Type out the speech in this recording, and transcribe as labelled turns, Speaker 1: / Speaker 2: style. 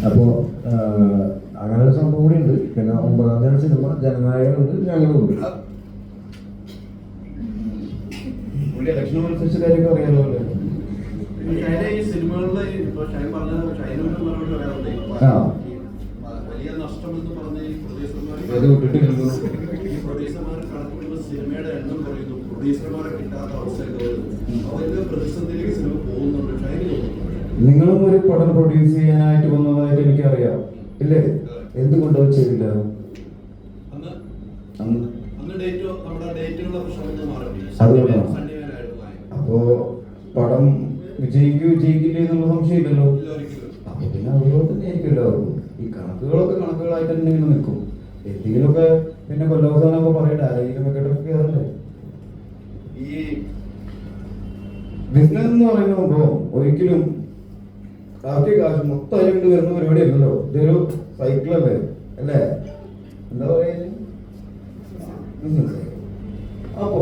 Speaker 1: അപ്പോൾ അങ്ങനെ ഒരു സംഭവം കൂടി ഉണ്ട്. പിന്നെ 9-ാം തീയതി സിനിമ ജനനായകനുണ്ട്, ഞങ്ങളുണ്ട്. ഇലക്ഷൻ അനുസരിച്ച് കാര്യമൊക്കെ അറിയാലോ അല്ലേ?
Speaker 2: വലിയ നഷ്ടമെന്ന് പറഞ്ഞ ഈ പ്രൊഡ്യൂസർമാർ കണക്കുള്ള സിനിമയുടെ എണ്ണം കുറയുന്നു, പ്രൊഡ്യൂസർമാരെ കിട്ടാത്ത അവസരങ്ങൾ, അവരുടെ പ്രതിസന്ധിയിലേക്ക് സിനിമ പോകുന്നുണ്ട്. ഷൈനി തോന്നുന്നു
Speaker 1: നിങ്ങളും ഒരു പടം പ്രൊഡ്യൂസ് ചെയ്യാനായിട്ട് വന്നതായിട്ട് എനിക്കറിയാം, ഇല്ലേ? എന്തുകൊണ്ട് ചെയ്തില്ല? അപ്പോ പടം വിജയിക്കില്ലേ എന്നുള്ള സംശയമില്ലല്ലോ. അപ്പൊ പിന്നെ അതുപോലെ തന്നെ ആയിരിക്കും എല്ലാവർക്കും. ഈ കണക്കുകളൊക്കെ കണക്കുകളായിട്ട് തന്നെ ഇങ്ങനെ നിൽക്കും. എന്തെങ്കിലുമൊക്കെ പിന്നെ കൊല്ലവസാനമൊക്കെ പറയട്ടെ, ആരെങ്കിലും ഒക്കെ കയറണ്ടേ? ഈ ബിസിനസ് എന്ന് പറയുന്ന സംഭവം ഒരിക്കലും ബാക്കി കാശ് മൊത്തം അതിലുണ്ട് വരുന്ന പരിപാടി അല്ലല്ലോ. ഇതൊരു സൈക്കിൾ അല്ലേ? അല്ലേ? എന്താ പറയുക? ബിസിനസ്. അപ്പോ